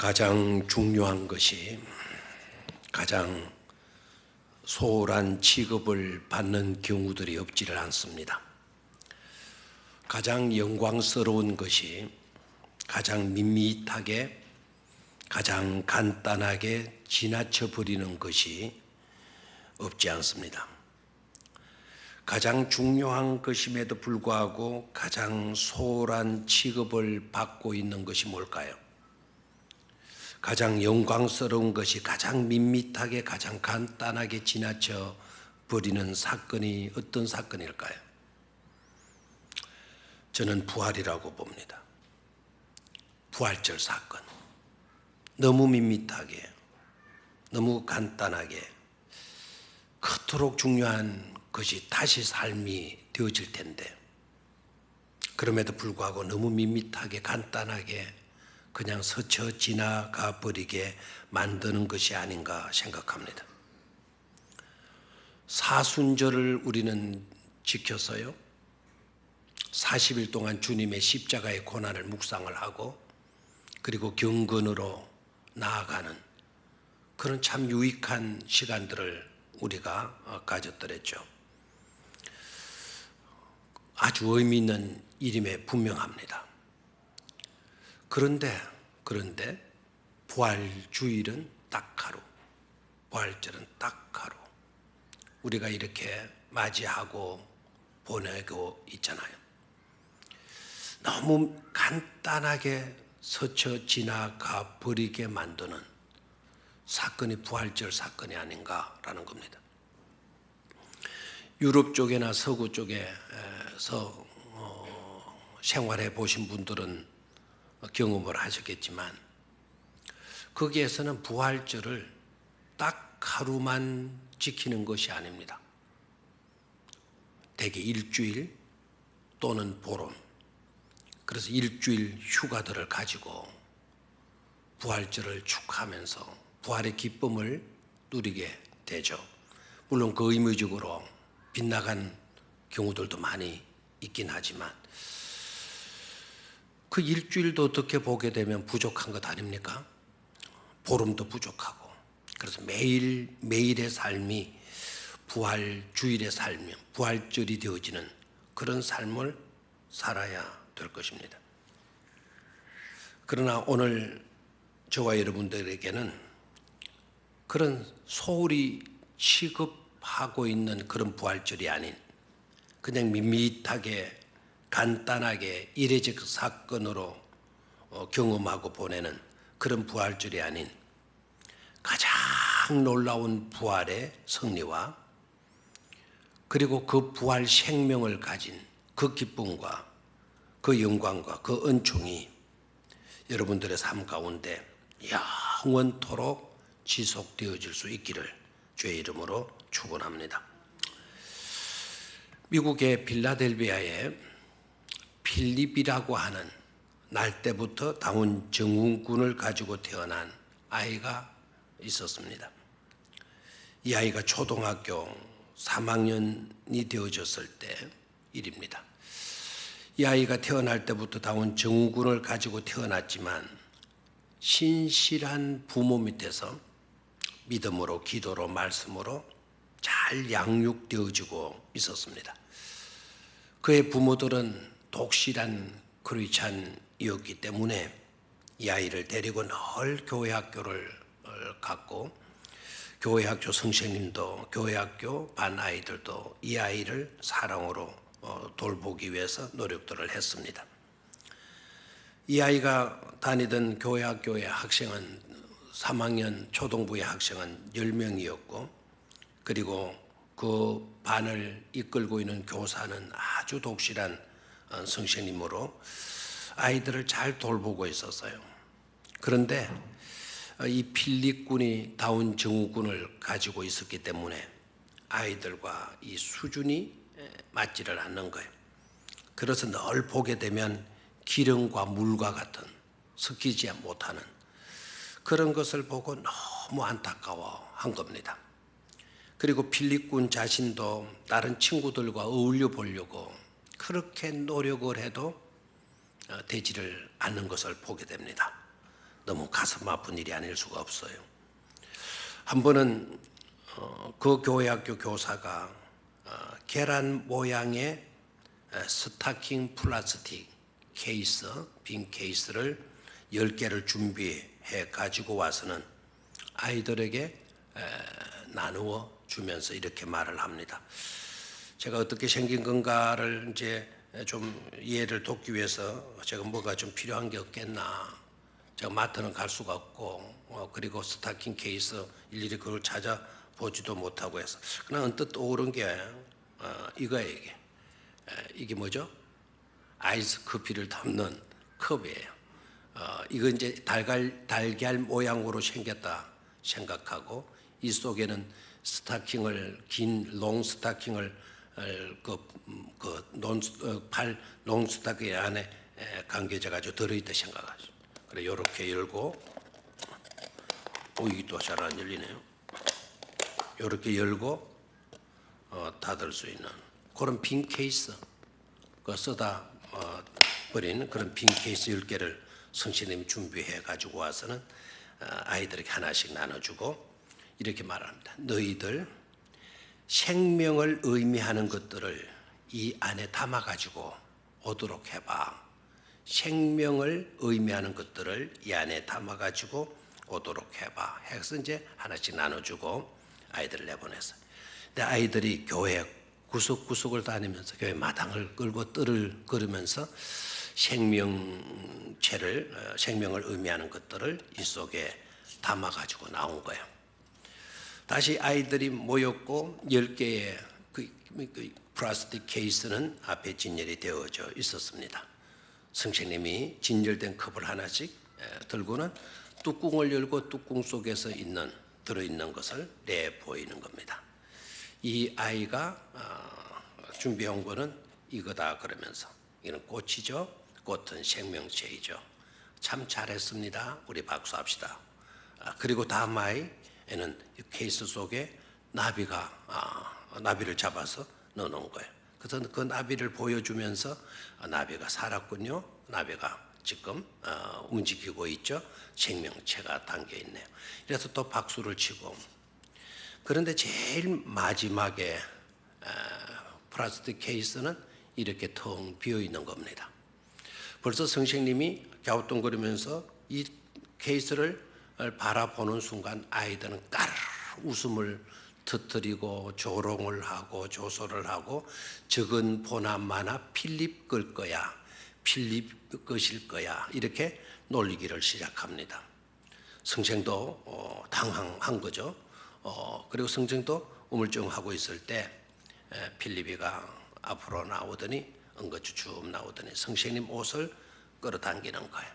가장 중요한 것이 가장 소홀한 취급을 받는 경우들이 없지를 않습니다. 가장 영광스러운 것이 가장 밋밋하게 가장 간단하게 지나쳐 버리는 것이 없지 않습니다. 가장 중요한 것임에도 불구하고 가장 소홀한 취급을 받고 있는 것이 뭘까요? 가장 영광스러운 것이 가장 밋밋하게 가장 간단하게 지나쳐 버리는 사건이 어떤 사건일까요? 저는 부활이라고 봅니다. 부활절 사건. 너무 밋밋하게, 너무 간단하게, 그토록 중요한 것이 다시 삶이 되어질 텐데, 그럼에도 불구하고 너무 밋밋하게 간단하게 그냥 스쳐 지나가 버리게 만드는 것이 아닌가 생각합니다. 사순절을 우리는 지켜서요, 40일 동안 주님의 십자가의 고난을 묵상을 하고 그리고 경건으로 나아가는 그런 참 유익한 시간들을 우리가 가졌더랬죠. 아주 의미 있는 일임에 분명합니다. 그런데 부활주일은 딱 하루, 부활절은 딱 하루 우리가 이렇게 맞이하고 보내고 있잖아요. 너무 간단하게 스쳐 지나가 버리게 만드는 사건이 부활절 사건이 아닌가라는 겁니다. 유럽 쪽이나 서구 쪽에서 생활해 보신 분들은 경험을 하셨겠지만 거기에서는 부활절을 딱 하루만 지키는 것이 아닙니다. 대개 일주일 또는 보름, 그래서 일주일 휴가들을 가지고 부활절을 축하하면서 부활의 기쁨을 누리게 되죠. 물론 그 의무적으로 빗나간 경우들도 많이 있긴 하지만 그 일주일도 어떻게 보게 되면 부족한 것 아닙니까? 보름도 부족하고. 그래서 매일의 삶이 부활주일의 삶이 부활절이 되어지는 그런 삶을 살아야 될 것입니다. 그러나 오늘 저와 여러분들에게는 그런 소홀히 취급하고 있는 그런 부활절이 아닌 그냥 밋밋하게 간단하게 이례적 사건으로 경험하고 보내는 그런 부활절이 아닌 가장 놀라운 부활의 승리와 그리고 그 부활 생명을 가진 그 기쁨과 그 영광과 그 은총이 여러분들의 삶 가운데 영원토록 지속되어질 수 있기를 주의 이름으로 축원합니다. 미국의 필라델피아에 필립이라고 하는 날 때부터 다운 증후군을 가지고 태어난 아이가 있었습니다. 이 아이가 초등학교 3학년이 되어졌을 때 일입니다. 이 아이가 태어날 때부터 다운 증후군을 가지고 태어났지만 신실한 부모 밑에서 믿음으로 기도로 말씀으로 잘 양육되어지고 있었습니다. 그의 부모들은 독실한 크리스찬이었기 때문에 이 아이를 데리고 늘 교회 학교를 갔고 교회 학교 선생님도 교회 학교 반 아이들도 이 아이를 사랑으로 돌보기 위해서 노력들을 했습니다. 이 아이가 다니던 교회 학교의 학생은 3학년 초등부의 학생은 10명이었고 그리고 그 반을 이끌고 있는 교사는 아주 독실한 선생님으로 아이들을 잘 돌보고 있었어요. 그런데 이 필립 군이 다운 증후군을 가지고 있었기 때문에 아이들과 이 수준이 맞지를 않는 거예요. 그래서 늘 보게 되면 기름과 물과 같은 섞이지 못하는 그런 것을 보고 너무 안타까워한 겁니다. 그리고 필립 군 자신도 다른 친구들과 어울려 보려고 그렇게 노력을 해도 되지를 않는 것을 보게 됩니다. 너무 가슴 아픈 일이 아닐 수가 없어요. 한 번은 그 교회 학교 교사가 계란 모양의 스타킹 플라스틱 케이스, 빈 케이스를 10개를 준비해 가지고 와서는 아이들에게 나누어 주면서 이렇게 말을 합니다. 제가 어떻게 생긴 건가를 이제 좀 이해를 돕기 위해서 제가 뭐가 좀 필요한 게 없겠나. 제가 마트는 갈 수가 없고 그리고 스타킹 케이스 일일이 그걸 찾아보지도 못하고 해서 그냥 언뜻 떠오른 게 이거예요. 이게 뭐죠? 아이스 커피를 담는 컵이에요. 이거 이제 달걀 모양으로 생겼다 생각하고 이 속에는 스타킹을 긴 롱 스타킹을 팔 롱 스타킹 안에 감겨져 가지고 들어있다 생각하죠. 그래 이렇게 열고 이게 또 잘 안 열리네요. 이렇게 열고 닫을 수 있는 그런 빈 케이스, 그 쓰다 버린 그런 빈 케이스 10개를 성신님이 준비해 가지고 와서는 아이들에게 하나씩 나눠주고 이렇게 말합니다. 너희들 생명을 의미하는 것들을 이 안에 담아 가지고 오도록 해봐. 생명을 의미하는 것들을 이 안에 담아 가지고 오도록 해봐. 해서 이제 하나씩 나눠주고 아이들을 내보냈어요. 근데 아이들이 교회 구석구석을 다니면서 교회 마당을 끌고 뜰을 걸으면서 생명을 의미하는 것들을 이 속에 담아 가지고 나온 거예요. 다시 아이들이 모였고 10개의 그 플라스틱 케이스는 앞에 진열이 되어져 있었습니다. 성령님이 진열된 컵을 하나씩 들고는 뚜껑을 열고 뚜껑 속에서 들어있는 것을 내보이는 겁니다. 이 아이가 준비한 거는 이거다 그러면서 이는 꽃이죠. 꽃은 생명체이죠. 참 잘했습니다. 우리 박수합시다. 그리고 다음 아이에는 케이스 속에 나비를 잡아서 넣어놓은 거예요. 그래서 그 나비를 보여주면서 나비가 살았군요. 나비가 지금 움직이고 있죠. 생명체가 담겨 있네요. 그래서 또 박수를 치고 그런데 제일 마지막에 플라스틱 케이스는 이렇게 텅 비어 있는 겁니다. 벌써 성령님이 갸우뚱거리면서 이 케이스를 바라보는 순간 아이들은 까르르 웃음을 터뜨리고 조롱을 하고 조소를 하고 적은 보나마나 필립 걸 거야. 필립 것일 거야. 이렇게 놀리기를 시작합니다. 성령도 당황한 거죠. 그리고 성령도 우물증하고 있을 때 필립이가 앞으로 나오더니 엉거주춤 나오더니 성령님 옷을 끌어당기는 거예요.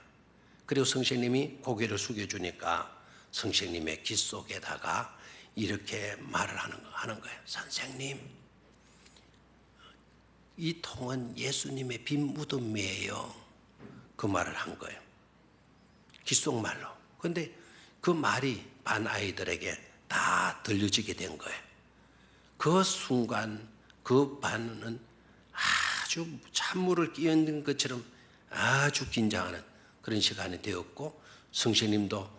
그리고 성령님이 고개를 숙여주니까 성령님의 귀 속에다가 이렇게 말을 하는 거예요. 선생님, 이 통은 예수님의 빈 무덤이에요. 그 말을 한 거예요. 귓속말로. 그런데 그 말이 반 아이들에게 다 들려지게 된 거예요. 그 순간 그 반은 아주 찬물을 끼얹는 것처럼 아주 긴장하는 그런 시간이 되었고 성령님도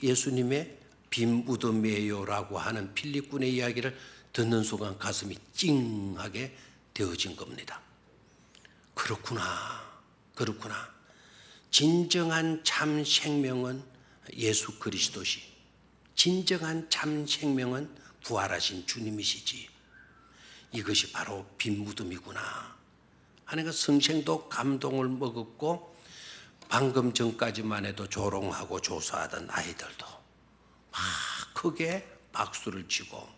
예수님의 빈 무덤이에요라고 하는 필립군의 이야기를 듣는 순간 가슴이 찡하게 되어진 겁니다. 그렇구나. 진정한 참 생명은 예수 그리스도시. 진정한 참 생명은 부활하신 주님이시지. 이것이 바로 빈 무덤이구나. 하니까 성령도 감동을 먹었고 방금 전까지만 해도 조롱하고 조소하던 아이들도 막 크게 박수를 치고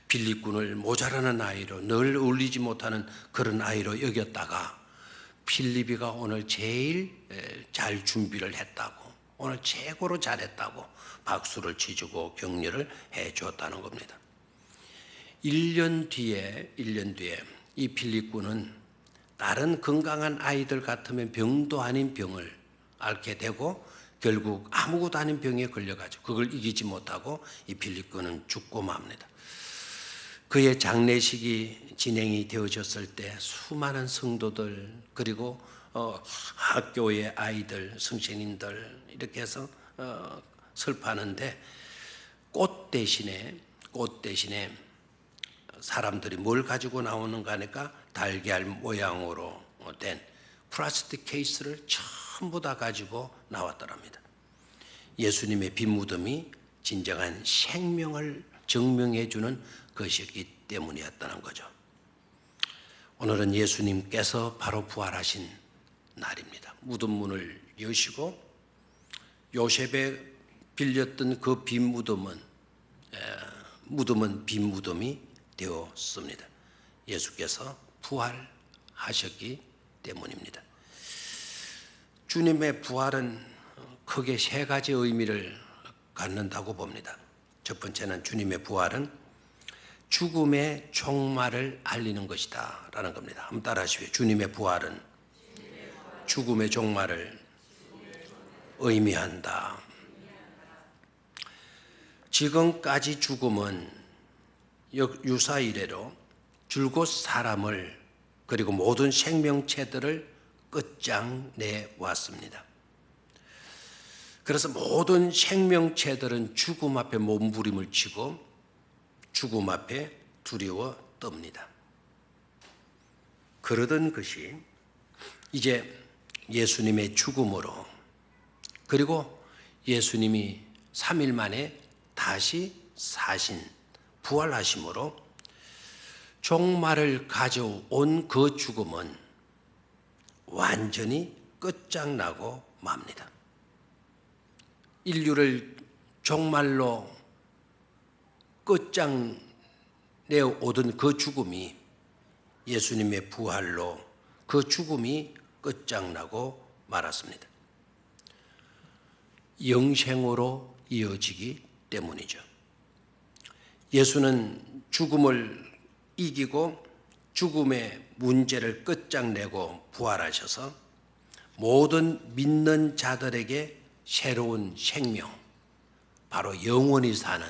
필립군을 모자라는 아이로 늘 어울리지 못하는 그런 아이로 여겼다가 필립이가 오늘 제일 잘 준비를 했다고 오늘 최고로 잘했다고 박수를 치주고 격려를 해줬다는 겁니다. 1년 뒤에 이 필립군은 다른 건강한 아이들 같으면 병도 아닌 병을 앓게 되고 결국 아무것도 아닌 병에 걸려가지고 그걸 이기지 못하고 이 필립군은 죽고 맙니다. 그의 장례식이 진행이 되어졌을 때 수많은 성도들 그리고 학교의 아이들, 성신인들 이렇게 해서 설파하는데 꽃 대신에 사람들이 뭘 가지고 나오는가 하니까 달걀 모양으로 된 플라스틱 케이스를 전부 다 가지고 나왔더랍니다. 예수님의 빈 무덤이 진정한 생명을 증명해 주는 것이기 때문이었다는 거죠. 오늘은 예수님께서 바로 부활하신 날입니다. 무덤 문을 여시고 요셉에 빌렸던 그 빈 무덤은 빈 무덤이 되었습니다. 예수께서 부활하셨기 때문입니다. 주님의 부활은 크게 세 가지 의미를 갖는다고 봅니다. 첫 번째는 주님의 부활은 죽음의 종말을 알리는 것이다 라는 겁니다. 한번 따라 하시죠. 주님의 부활은 죽음의 종말을 의미한다. 지금까지 죽음은 유사 이래로 줄곧 사람을 그리고 모든 생명체들을 끝장내 왔습니다. 그래서 모든 생명체들은 죽음 앞에 몸부림을 치고 죽음 앞에 두려워 떱니다. 그러던 것이 이제 예수님의 죽음으로 그리고 예수님이 3일 만에 다시 사신 부활하심으로 종말을 가져온 그 죽음은 완전히 끝장나고 맙니다. 인류를 종말로 끝장내어 오던 그 죽음이 예수님의 부활로 그 죽음이 끝장나고 말았습니다. 영생으로 이어지기 때문이죠. 예수는 죽음을 이기고 죽음의 문제를 끝장내고 부활하셔서 모든 믿는 자들에게 새로운 생명, 바로 영원히 사는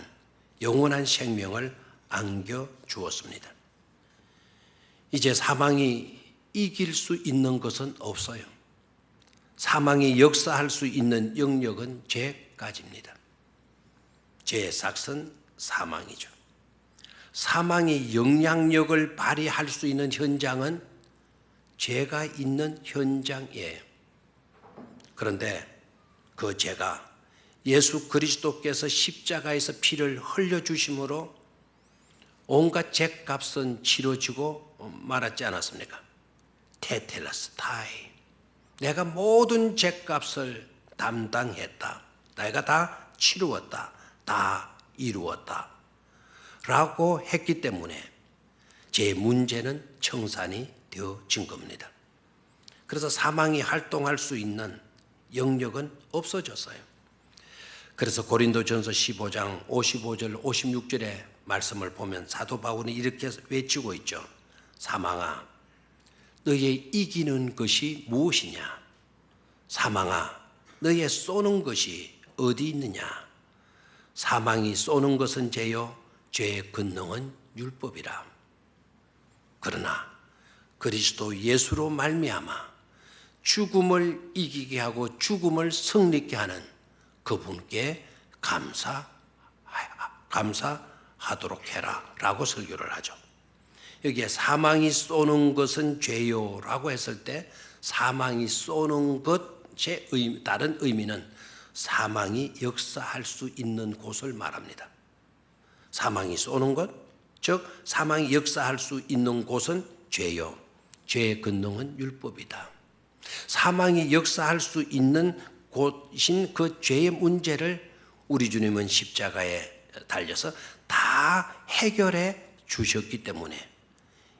영원한 생명을 안겨주었습니다. 이제 사망이 이길 수 있는 것은 없어요. 사망이 역사할 수 있는 영역은 죄까지입니다. 죄의 삭은 사망이죠. 사망이 영향력을 발휘할 수 있는 현장은 죄가 있는 현장이에요. 그런데 그 죄가 예수 그리스도께서 십자가에서 피를 흘려주심으로 온갖 죄값은 치러지고 말았지 않았습니까? 테텔레스타이, 내가 모든 죄값을 담당했다. 내가 다 치루었다. 다 이루었다. 라고 했기 때문에 제 문제는 청산이 되어진 겁니다. 그래서 사망이 활동할 수 있는 영역은 없어졌어요. 그래서 고린도전서 15장 55절 56절의 말씀을 보면 사도 바울이 이렇게 외치고 있죠. 사망아, 너의 이기는 것이 무엇이냐? 사망아, 너의 쏘는 것이 어디 있느냐? 사망이 쏘는 것은 죄요, 죄의 권능은 율법이라. 그러나 그리스도 예수로 말미암아 죽음을 이기게 하고 죽음을 승리케 하는 그분께 감사하도록 해라 라고 설교를 하죠. 여기에 사망이 쏘는 것은 죄요 라고 했을 때 사망이 쏘는 것의 다른 의미는 사망이 역사할 수 있는 곳을 말합니다. 사망이 쏘는 것, 즉 사망이 역사할 수 있는 곳은 죄요, 죄의 권능은 율법이다. 사망이 역사할 수 있는 곳인 그 죄의 문제를 우리 주님은 십자가에 달려서 다 해결해 주셨기 때문에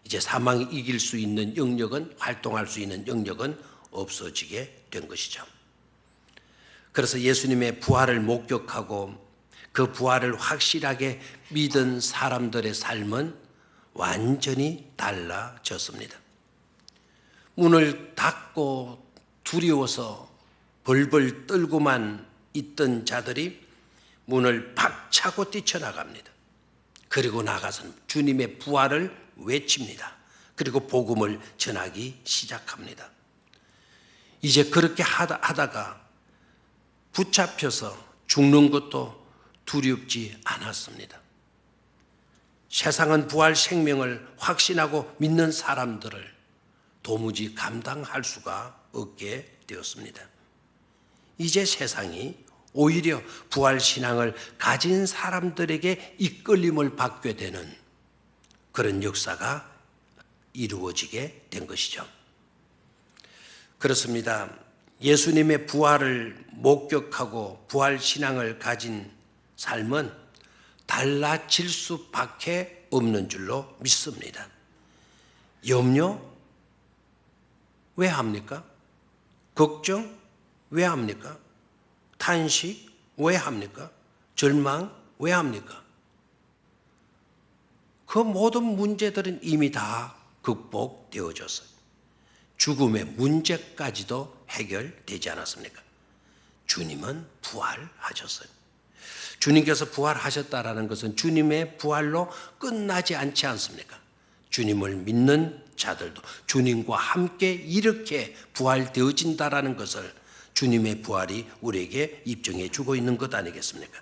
이제 사망이 이길 수 있는 영역은, 활동할 수 있는 영역은 없어지게 된 것이죠. 그래서 예수님의 부활을 목격하고 그 부활을 확실하게 믿은 사람들의 삶은 완전히 달라졌습니다. 문을 닫고 두려워서 벌벌 떨고만 있던 자들이 문을 박차고 뛰쳐나갑니다. 그리고 나가서는 주님의 부활을 외칩니다. 그리고 복음을 전하기 시작합니다. 이제 그렇게 하다가 붙잡혀서 죽는 것도 두렵지 않았습니다. 세상은 부활 생명을 확신하고 믿는 사람들을 도무지 감당할 수가 없게 되었습니다. 이제 세상이 오히려 부활 신앙을 가진 사람들에게 이끌림을 받게 되는 그런 역사가 이루어지게 된 것이죠. 그렇습니다. 예수님의 부활을 목격하고 부활 신앙을 가진 삶은 달라질 수밖에 없는 줄로 믿습니다. 염려 왜 합니까? 걱정 왜 합니까? 탄식 왜 합니까? 절망 왜 합니까? 그 모든 문제들은 이미 다 극복되어졌어요. 죽음의 문제까지도 해결되지 않았습니까? 주님은 부활하셨어요. 주님께서 부활하셨다라는 것은 주님의 부활로 끝나지 않지 않습니까? 주님을 믿는 자들도 주님과 함께 이렇게 부활되어진다라는 것을 주님의 부활이 우리에게 입증해 주고 있는 것 아니겠습니까?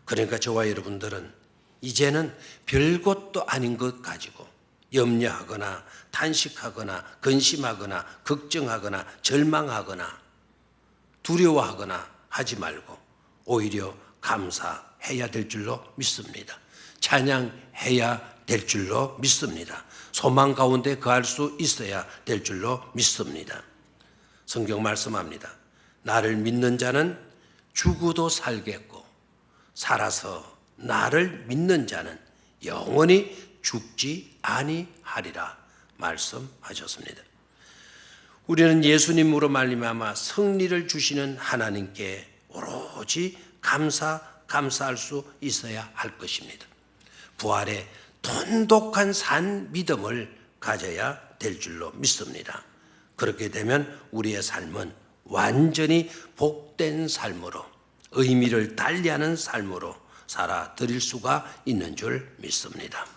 그러니까 저와 여러분들은 이제는 별것도 아닌 것 가지고 염려하거나 탄식하거나 근심하거나 걱정하거나 절망하거나 두려워하거나 하지 말고 오히려 감사해야 될 줄로 믿습니다. 찬양해야 될 줄로 믿습니다. 소망 가운데 거할 수 있어야 될 줄로 믿습니다. 성경 말씀합니다. 나를 믿는 자는 죽어도 살겠고 살아서 나를 믿는 자는 영원히 죽지 아니하리라 말씀하셨습니다. 우리는 예수님으로 말미암아 승리를 주시는 하나님께 오로지 감사할 수 있어야 할 것입니다. 부활의 돈독한 산 믿음을 가져야 될 줄로 믿습니다. 그렇게 되면 우리의 삶은 완전히 복된 삶으로 의미를 달리하는 삶으로 살아드릴 수가 있는 줄 믿습니다.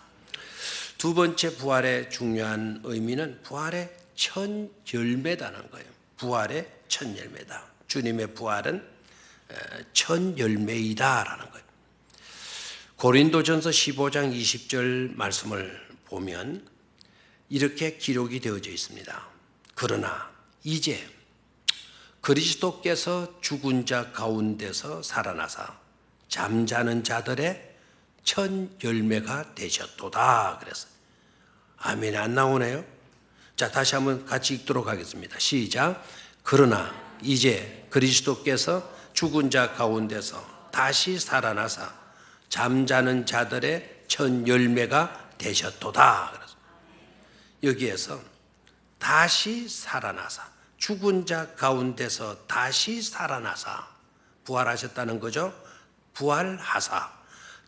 두 번째 부활의 중요한 의미는 부활의 첫 열매다는 거예요. 부활의 첫 열매다. 주님의 부활은 첫 열매이다라는 거예요. 고린도전서 15장 20절 말씀을 보면 이렇게 기록이 되어져 있습니다. 그러나 이제 그리스도께서 죽은 자 가운데서 살아나사 잠자는 자들의 첫 열매가 되셨도다 그랬어요. 아멘. 안 나오네요. 자, 다시 한번 같이 읽도록 하겠습니다. 시작. 그러나 이제 그리스도께서 죽은 자 가운데서 다시 살아나사 잠자는 자들의 첫 열매가 되셨도다 그랬어요. 여기에서 다시 살아나사 죽은 자 가운데서 다시 살아나사 부활하셨다는 거죠. 부활하사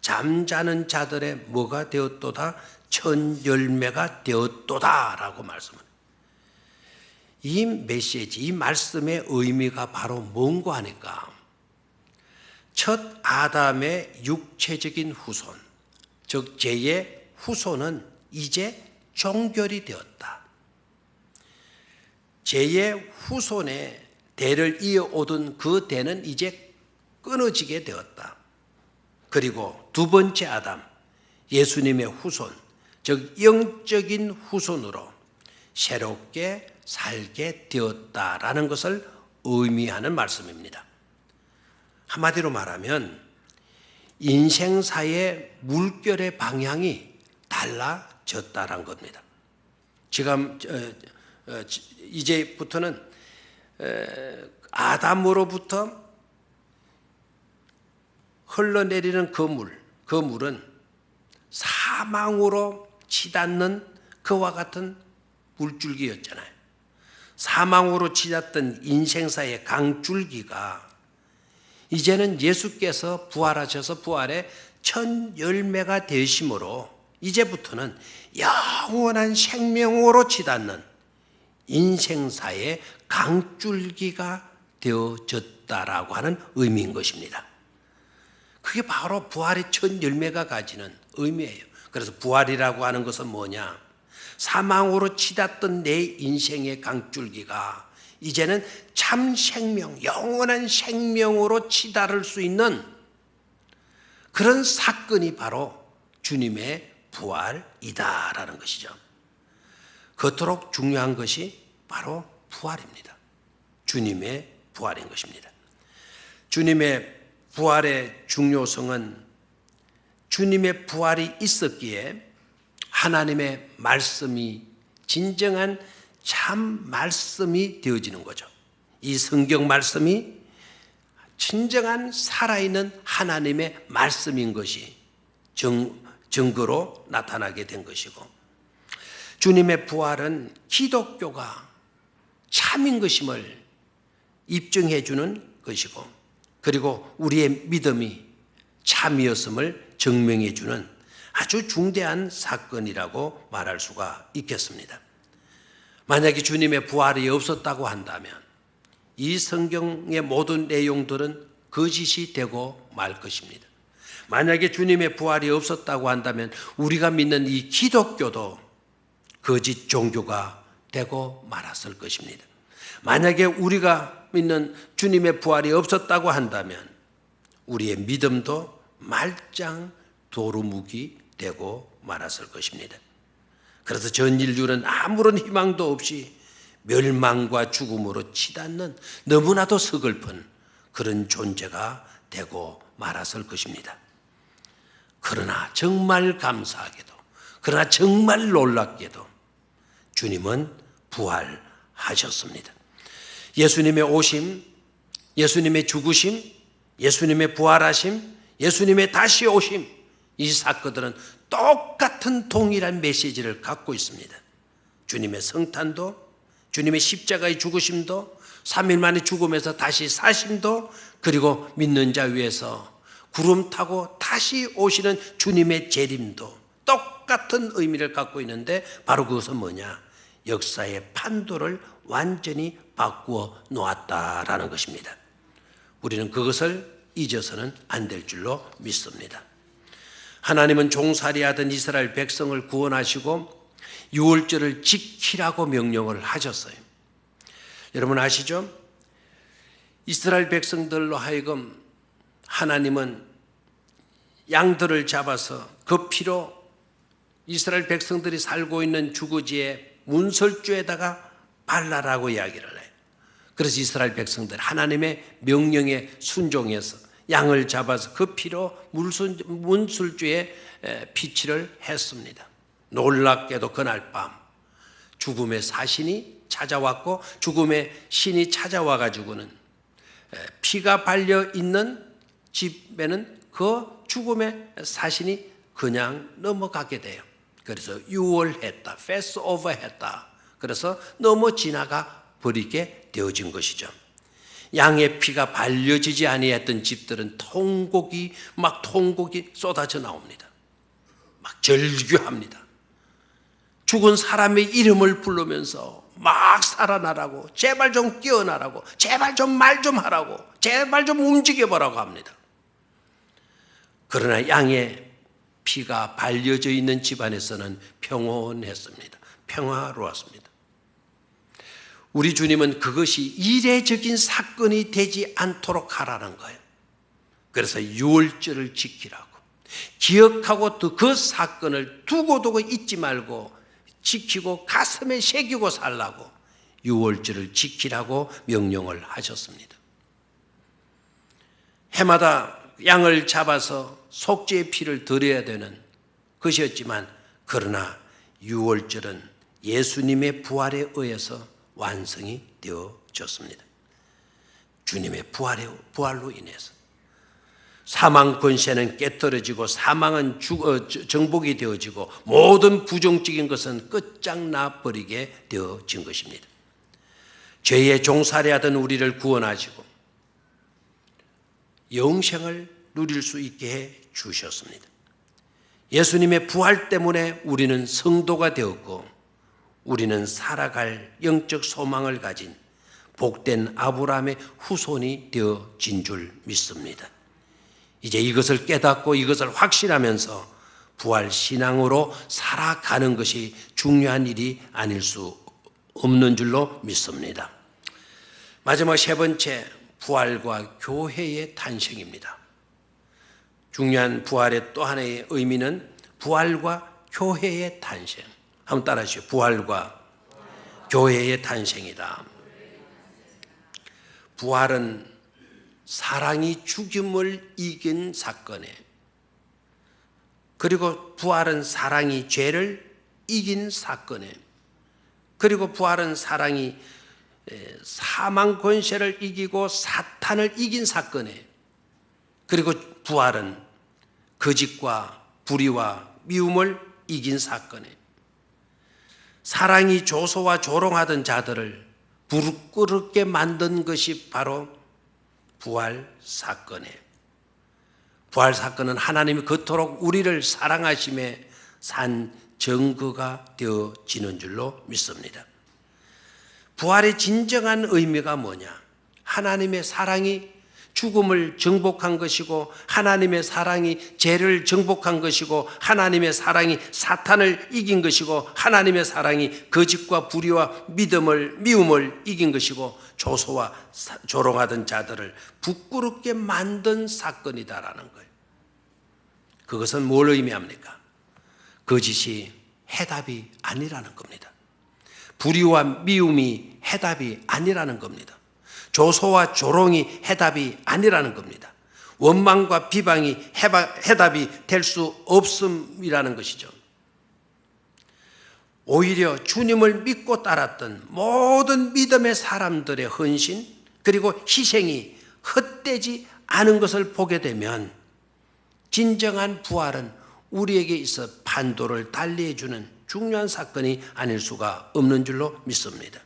잠자는 자들의 뭐가 되었도다? 첫 열매가 되었도다 라고 말씀합니다. 이 메시지, 이 말씀의 의미가 바로 뭔가 하니까 첫 아담의 육체적인 후손, 즉 제2의 후손은 이제 종결이 되었다. 제2의 후손의 대를 이어오던 그 대는 이제 끊어지게 되었다. 그리고 두 번째 아담, 예수님의 후손, 즉 영적인 후손으로 새롭게 살게 되었다라는 것을 의미하는 말씀입니다. 한마디로 말하면 인생사의 물결의 방향이 달라졌다는 겁니다. 지금 이제부터는 아담으로부터 흘러내리는 그 물은 사망으로 치닫는 그와 같은 물줄기였잖아요. 사망으로 치닫던 인생사의 강줄기가 이제는 예수께서 부활하셔서 부활의 첫 열매가 되심으로 이제부터는 영원한 생명으로 치닫는 인생사의 강줄기가 되어졌다라고 하는 의미인 것입니다. 그게 바로 부활의 첫 열매가 가지는 의미예요. 그래서 부활이라고 하는 것은 뭐냐? 사망으로 치닫던 내 인생의 강줄기가 이제는 참 생명, 영원한 생명으로 치달을 수 있는 그런 사건이 바로 주님의 부활이다라는 것이죠. 그토록 중요한 것이 바로 부활입니다. 주님의 부활인 것입니다. 주님의 부활의 중요성은 주님의 부활이 있었기에 하나님의 말씀이 진정한 참 말씀이 되어지는 거죠. 이 성경 말씀이 진정한 살아있는 하나님의 말씀인 것이 증거로 나타나게 된 것이고, 주님의 부활은 기독교가 참인 것임을 입증해 주는 것이고, 그리고 우리의 믿음이 참이었음을 증명해 주는 아주 중대한 사건이라고 말할 수가 있겠습니다. 만약에 주님의 부활이 없었다고 한다면 이 성경의 모든 내용들은 거짓이 되고 말 것입니다. 만약에 주님의 부활이 없었다고 한다면 우리가 믿는 이 기독교도 거짓 종교가 되고 말았을 것입니다. 만약에 우리가 믿는 주님의 부활이 없었다고 한다면 우리의 믿음도 말짱 도루묵이 되고 말았을 것입니다. 그래서 전 인류는 아무런 희망도 없이 멸망과 죽음으로 치닫는 너무나도 서글픈 그런 존재가 되고 말았을 것입니다. 그러나 정말 감사하게도, 그러나 정말 놀랍게도 주님은 부활하셨습니다. 예수님의 오심, 예수님의 죽으심, 예수님의 부활하심, 예수님의 다시 오심, 이 사건들은 똑같은 동일한 메시지를 갖고 있습니다. 주님의 성탄도, 주님의 십자가의 죽으심도, 3일 만에 죽음에서 다시 사심도, 그리고 믿는 자 위에서 구름 타고 다시 오시는 주님의 재림도 똑같은 의미를 갖고 있는데, 바로 그것은 뭐냐? 역사의 판도를 완전히 바꾸어 놓았다라는 것입니다. 우리는 그것을 잊어서는 안 될 줄로 믿습니다. 하나님은 종살이하던 이스라엘 백성을 구원하시고 유월절을 지키라고 명령을 하셨어요. 여러분 아시죠? 이스라엘 백성들로 하여금 하나님은 양들을 잡아서 그 피로 이스라엘 백성들이 살고 있는 주거지의 문설주에다가 발라라고 이야기를 해요. 그래서 이스라엘 백성들 하나님의 명령에 순종해서 양을 잡아서 그 피로 문술주에 피치를 했습니다. 놀랍게도 그날 밤 죽음의 사신이 찾아왔고, 죽음의 신이 찾아와 가지고는 피가 발려 있는 집에는 그 죽음의 사신이 그냥 넘어가게 돼요. 그래서 유월했다, 패스오버했다. 그래서 넘어 지나가 버리게 되어진 것이죠. 양의 피가 발려지지 아니했던 집들은 통곡이 쏟아져 나옵니다. 막 절규합니다. 죽은 사람의 이름을 부르면서 막 살아나라고, 제발 좀 깨어나라고, 제발 좀 말 좀 하라고, 제발 좀 움직여보라고 합니다. 그러나 양의 피가 발려져 있는 집안에서는 평온했습니다. 평화로웠습니다. 우리 주님은 그것이 이례적인 사건이 되지 않도록 하라는 거예요. 그래서 유월절을 지키라고, 기억하고 또 그 사건을 두고두고 잊지 말고 지키고 가슴에 새기고 살라고 유월절을 지키라고 명령을 하셨습니다. 해마다 양을 잡아서 속죄의 피를 드려야 되는 것이었지만, 그러나 유월절은 예수님의 부활에 의해서 완성이 되어졌습니다. 주님의 부활로 인해서 사망 권세는 깨뜨려지고 사망은 정복이 되어지고 모든 부정적인 것은 끝장나 버리게 되어진 것입니다. 죄의 종살이하던 우리를 구원하시고 영생을 누릴 수 있게 해 주셨습니다. 예수님의 부활 때문에 우리는 성도가 되었고, 우리는 살아갈 영적 소망을 가진 복된 아브라함의 후손이 되어진 줄 믿습니다. 이제 이것을 깨닫고 이것을 확신하면서 부활 신앙으로 살아가는 것이 중요한 일이 아닐 수 없는 줄로 믿습니다. 마지막 세 번째, 부활과 교회의 탄생입니다. 중요한 부활의 또 하나의 의미는 부활과 교회의 탄생. 한번 따라 하시죠. 부활과 교회의 탄생이다. 부활은 사랑이 죽음을 이긴 사건에, 그리고 부활은 사랑이 죄를 이긴 사건에, 그리고 부활은 사랑이 사망 권세를 이기고 사탄을 이긴 사건에, 그리고 부활은 거짓과 불의와 미움을 이긴 사건에, 사랑이 조소와 조롱하던 자들을 부르끄럽게 만든 것이 바로 부활 사건에, 부활 사건은 하나님이 그토록 우리를 사랑하심에 산 증거가 되어지는 줄로 믿습니다. 부활의 진정한 의미가 뭐냐? 하나님의 사랑이 죽음을 정복한 것이고, 하나님의 사랑이 죄를 정복한 것이고, 하나님의 사랑이 사탄을 이긴 것이고, 하나님의 사랑이 거짓과 불의와 미움을 이긴 것이고, 조소와 조롱하던 자들을 부끄럽게 만든 사건이다라는 거예요. 그것은 뭘 의미합니까? 거짓이 해답이 아니라는 겁니다. 불의와 미움이 해답이 아니라는 겁니다. 조소와 조롱이 해답이 아니라는 겁니다. 원망과 비방이 해답이 될 수 없음이라는 것이죠. 오히려 주님을 믿고 따랐던 모든 믿음의 사람들의 헌신, 그리고 희생이 헛되지 않은 것을 보게 되면 진정한 부활은 우리에게 있어 판도를 달리해주는 중요한 사건이 아닐 수가 없는 줄로 믿습니다.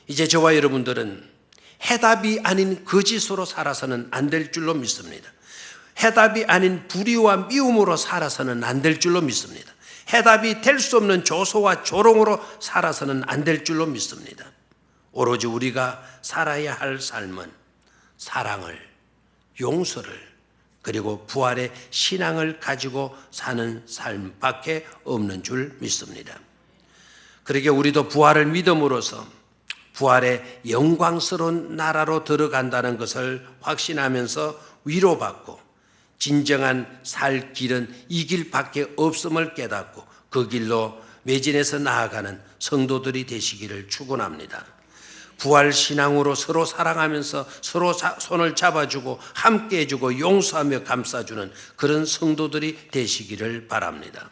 이제 저와 여러분들은 해답이 아닌 거짓으로 살아서는 안 될 줄로 믿습니다. 해답이 아닌 불의와 미움으로 살아서는 안 될 줄로 믿습니다. 해답이 될 수 없는 조소와 조롱으로 살아서는 안 될 줄로 믿습니다. 오로지 우리가 살아야 할 삶은 사랑을, 용서를, 그리고 부활의 신앙을 가지고 사는 삶밖에 없는 줄 믿습니다. 그러게 우리도 부활을 믿음으로써 부활의 영광스러운 나라로 들어간다는 것을 확신하면서 위로받고, 진정한 살 길은 이 길밖에 없음을 깨닫고 그 길로 매진해서 나아가는 성도들이 되시기를 축원합니다. 부활 신앙으로 서로 사랑하면서 서로 손을 잡아주고 함께 해주고 용서하며 감싸주는 그런 성도들이 되시기를 바랍니다.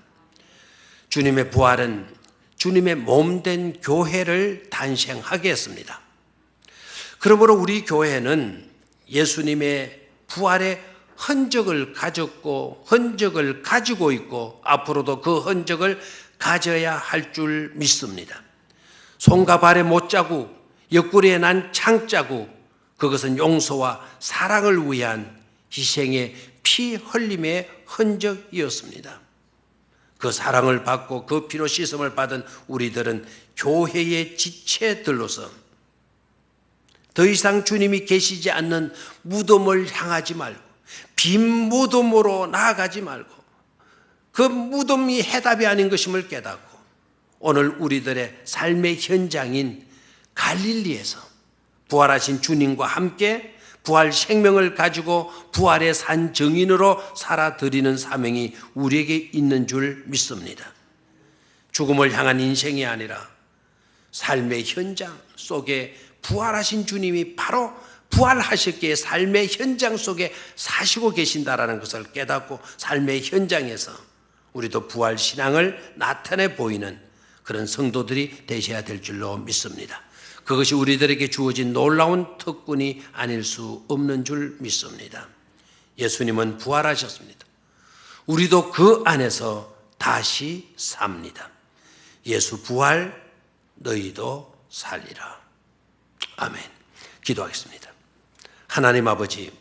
주님의 부활은 주님의 몸된 교회를 탄생하게 했습니다. 그러므로 우리 교회는 예수님의 부활의 흔적을 가졌고 흔적을 가지고 있고 앞으로도 그 흔적을 가져야 할 줄 믿습니다. 손과 발의 못자국, 옆구리에 난 창자국, 그것은 용서와 사랑을 위한 희생의 피 흘림의 흔적이었습니다. 그 사랑을 받고 그 피로 씻음을 받은 우리들은 교회의 지체들로서 더 이상 주님이 계시지 않는 무덤을 향하지 말고 빈 무덤으로 나아가지 말고 그 무덤이 해답이 아닌 것임을 깨닫고 오늘 우리들의 삶의 현장인 갈릴리에서 부활하신 주님과 함께 부활 생명을 가지고 부활의 산 증인으로 살아드리는 사명이 우리에게 있는 줄 믿습니다. 죽음을 향한 인생이 아니라 삶의 현장 속에 부활하신 주님이 바로 부활하셨기에 삶의 현장 속에 사시고 계신다라는 것을 깨닫고 삶의 현장에서 우리도 부활 신앙을 나타내 보이는 그런 성도들이 되셔야 될 줄로 믿습니다. 그것이 우리들에게 주어진 놀라운 특권이 아닐 수 없는 줄 믿습니다. 예수님은 부활하셨습니다. 우리도 그 안에서 다시 삽니다. 예수 부활, 너희도 살리라. 아멘. 기도하겠습니다. 하나님 아버지,